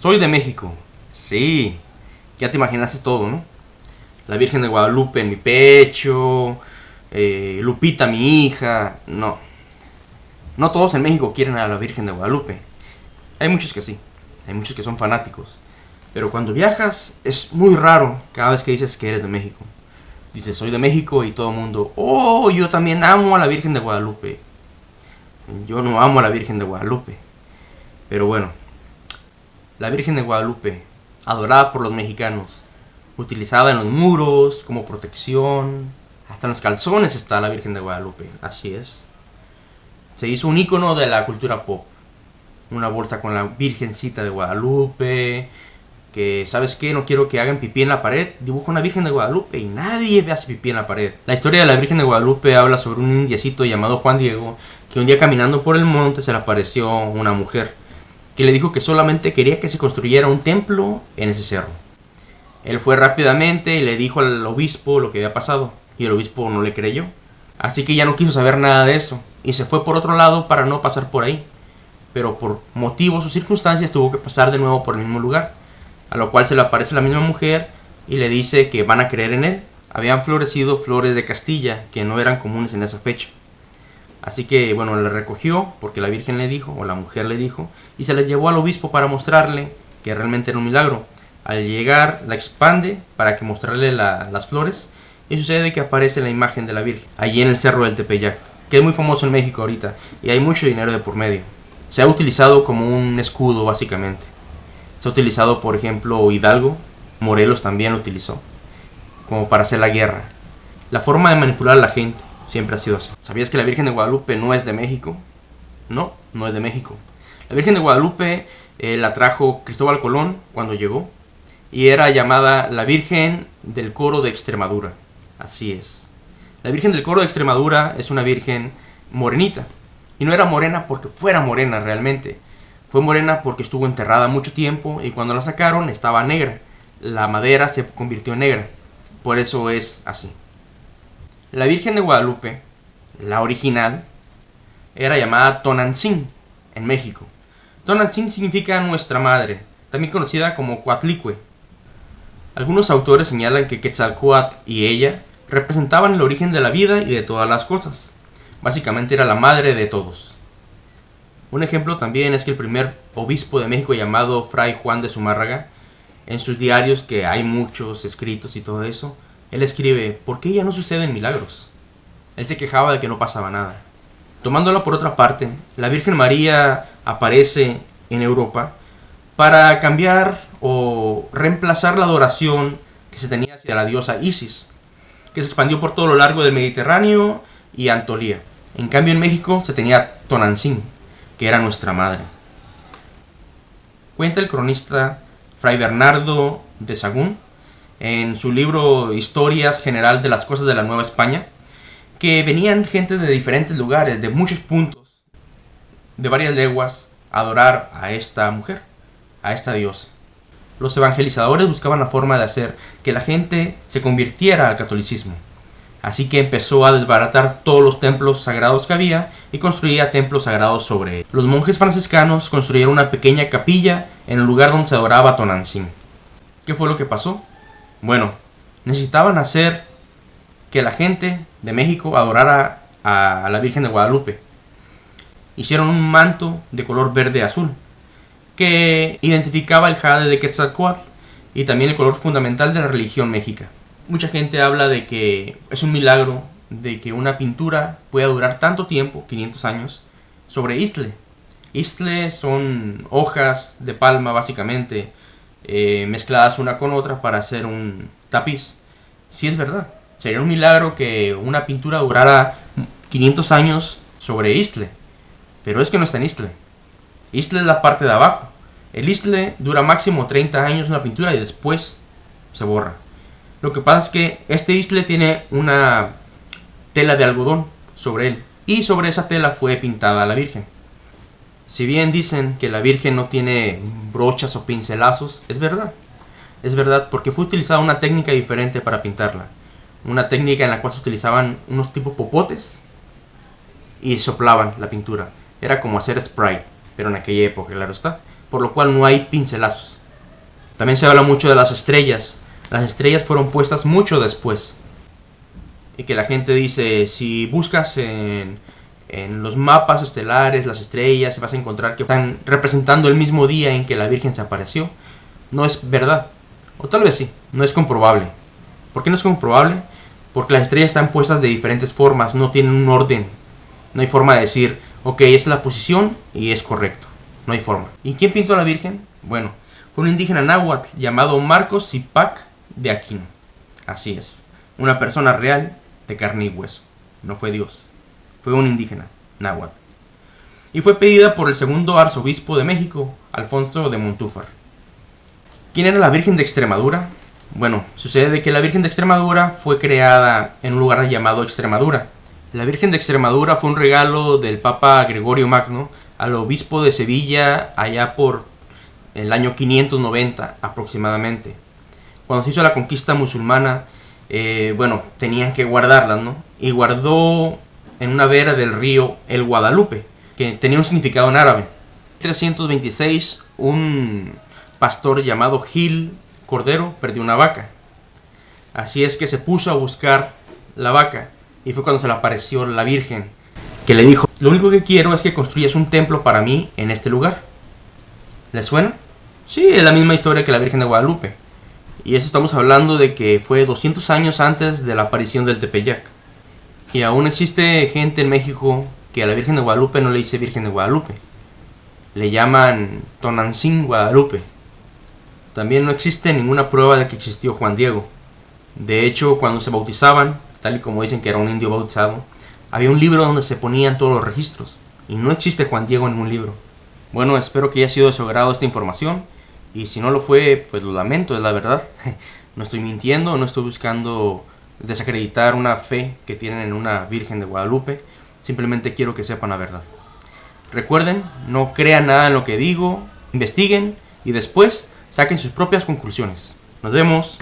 Soy de México. Sí, ya te imaginaste todo, ¿no? La Virgen de Guadalupe en mi pecho, Lupita mi hija. No, no todos en México quieren a la Virgen de Guadalupe. Hay muchos que sí, hay muchos que son fanáticos. Pero cuando viajas es muy raro cada vez que dices que eres de México. Dices, soy de México y todo el mundo, oh, yo también amo a la Virgen de Guadalupe. Yo no amo a la Virgen de Guadalupe. Pero bueno, la Virgen de Guadalupe, adorada por los mexicanos, utilizada en los muros como protección, hasta en los calzones está la Virgen de Guadalupe, así es. Se hizo un icono de la cultura pop. Una bolsa con la Virgencita de Guadalupe, que, ¿sabes qué? No quiero que hagan pipí en la pared, dibujo una Virgen de Guadalupe y nadie ve hacer pipí en la pared. La historia de la Virgen de Guadalupe habla sobre un indiecito llamado Juan Diego, que un día caminando por el monte se le apareció una mujer, que le dijo que solamente quería que se construyera un templo en ese cerro. Él fue rápidamente y le dijo al obispo lo que había pasado, y el obispo no le creyó. Así que ya no quiso saber nada de eso, y se fue por otro lado para no pasar por ahí. Pero por motivos o circunstancias tuvo que pasar de nuevo por el mismo lugar, a lo cual se le aparece la misma mujer y le dice que van a creer en él. Habían florecido flores de Castilla, que no eran comunes en esa fecha. Así que, bueno, le recogió, porque la Virgen le dijo, o la mujer le dijo, y se la llevó al obispo para mostrarle que realmente era un milagro. Al llegar, la expande para que mostrarle las flores, y sucede que aparece la imagen de la Virgen, allí en el Cerro del Tepeyac, que es muy famoso en México ahorita, y hay mucho dinero de por medio. Se ha utilizado como un escudo, básicamente. Se ha utilizado, por ejemplo, Hidalgo, Morelos también lo utilizó, como para hacer la guerra. La forma de manipular a la gente siempre ha sido así. ¿Sabías que la Virgen de Guadalupe no es de México? No, no es de México. La Virgen de Guadalupe la trajo Cristóbal Colón cuando llegó, y era llamada la Virgen del Coro de Extremadura. Así es. La Virgen del Coro de Extremadura es una virgen morenita. Y no era morena porque fuera morena realmente. Fue morena porque estuvo enterrada mucho tiempo y cuando la sacaron estaba negra. La madera se convirtió en negra. Por eso es así. La Virgen de Guadalupe, la original, era llamada Tonantzin en México. Tonantzin significa nuestra madre, también conocida como Coatlicue. Algunos autores señalan que Quetzalcóatl y ella representaban el origen de la vida y de todas las cosas. Básicamente era la madre de todos. Un ejemplo también es que el primer obispo de México llamado Fray Juan de Zumárraga, en sus diarios, que hay muchos escritos y todo eso, él escribe, ¿por qué ya no suceden milagros? Él se quejaba de que no pasaba nada. Tomándolo por otra parte, la Virgen María aparece en Europa para cambiar o reemplazar la adoración que se tenía hacia la diosa Isis, que se expandió por todo lo largo del Mediterráneo y Antolía. En cambio en México se tenía Tonantzin, que era nuestra madre. Cuenta el cronista Fray Bernardo de Sahagún en su libro Historias General de las Cosas de la Nueva España, que venían gente de diferentes lugares, de muchos puntos, de varias leguas, a adorar a esta mujer, a esta diosa. Los evangelizadores buscaban la forma de hacer que la gente se convirtiera al catolicismo. Así que empezó a desbaratar todos los templos sagrados que había y construía templos sagrados sobre él. Los monjes franciscanos construyeron una pequeña capilla en el lugar donde se adoraba a Tonantzin. ¿Qué fue lo que pasó? Bueno, necesitaban hacer que la gente de México adorara a la Virgen de Guadalupe. Hicieron un manto de color verde azul que identificaba el jade de Quetzalcóatl y también el color fundamental de la religión mexica. Mucha gente habla de que es un milagro de que una pintura pueda durar tanto tiempo, 500 años, sobre istle. Istle son hojas de palma básicamente, mezcladas una con otra para hacer un tapiz. Sí, es verdad. Sería un milagro que una pintura durara 500 años sobre istle. Pero es que no está en istle. Istle es la parte de abajo. El istle dura máximo 30 años una pintura y después se borra. Lo que pasa es que este isle tiene una tela de algodón sobre él. Y sobre esa tela fue pintada la Virgen. Si bien dicen que la Virgen no tiene brochas o pincelazos, es verdad. Es verdad porque fue utilizada una técnica diferente para pintarla. Una técnica en la cual se utilizaban unos tipos popotes y soplaban la pintura. Era como hacer spray, pero en aquella época, claro está. Por lo cual no hay pincelazos. También se habla mucho de las estrellas. Las estrellas fueron puestas mucho después. Y que la gente dice, si buscas en los mapas estelares, las estrellas, vas a encontrar que están representando el mismo día en que la Virgen se apareció. No es verdad. O tal vez sí, no es comprobable. ¿Por qué no es comprobable? Porque las estrellas están puestas de diferentes formas, no tienen un orden. No hay forma de decir, ok, esta es la posición y es correcto. No hay forma. ¿Y quién pintó a la Virgen? Bueno, fue un indígena náhuatl llamado Marcos Zipac de Aquino. Así es, una persona real de carne y hueso. No fue Dios, fue un indígena náhuatl. Y fue pedida por el segundo arzobispo de México, Alfonso de Montúfar. ¿Quién era la Virgen de Extremadura? Bueno, sucede que la Virgen de Extremadura fue creada en un lugar llamado Extremadura. La Virgen de Extremadura fue un regalo del Papa Gregorio Magno al obispo de Sevilla allá por el año 590 aproximadamente. Cuando se hizo la conquista musulmana, tenían que guardarla, ¿no? Y guardó en una vera del río el Guadalupe, que tenía un significado en árabe. En 326, un pastor llamado Gil Cordero perdió una vaca. Así es que se puso a buscar la vaca y fue cuando se le apareció la Virgen, que le dijo, lo único que quiero es que construyas un templo para mí en este lugar. ¿Le suena? Sí, es la misma historia que la Virgen de Guadalupe. Y eso estamos hablando de que fue 200 años antes de la aparición del Tepeyac. Y aún existe gente en México que a la Virgen de Guadalupe no le dice Virgen de Guadalupe. Le llaman Tonantzin Guadalupe. También no existe ninguna prueba de que existió Juan Diego. De hecho, cuando se bautizaban, tal y como dicen que era un indio bautizado, había un libro donde se ponían todos los registros. Y no existe Juan Diego en ningún libro. Bueno, espero que haya sido de su agrado esta información. Y si no lo fue, pues lo lamento, es la verdad. No estoy mintiendo, no estoy buscando desacreditar una fe que tienen en una Virgen de Guadalupe. Simplemente quiero que sepan la verdad. Recuerden, no crean nada en lo que digo, investiguen y después saquen sus propias conclusiones. Nos vemos.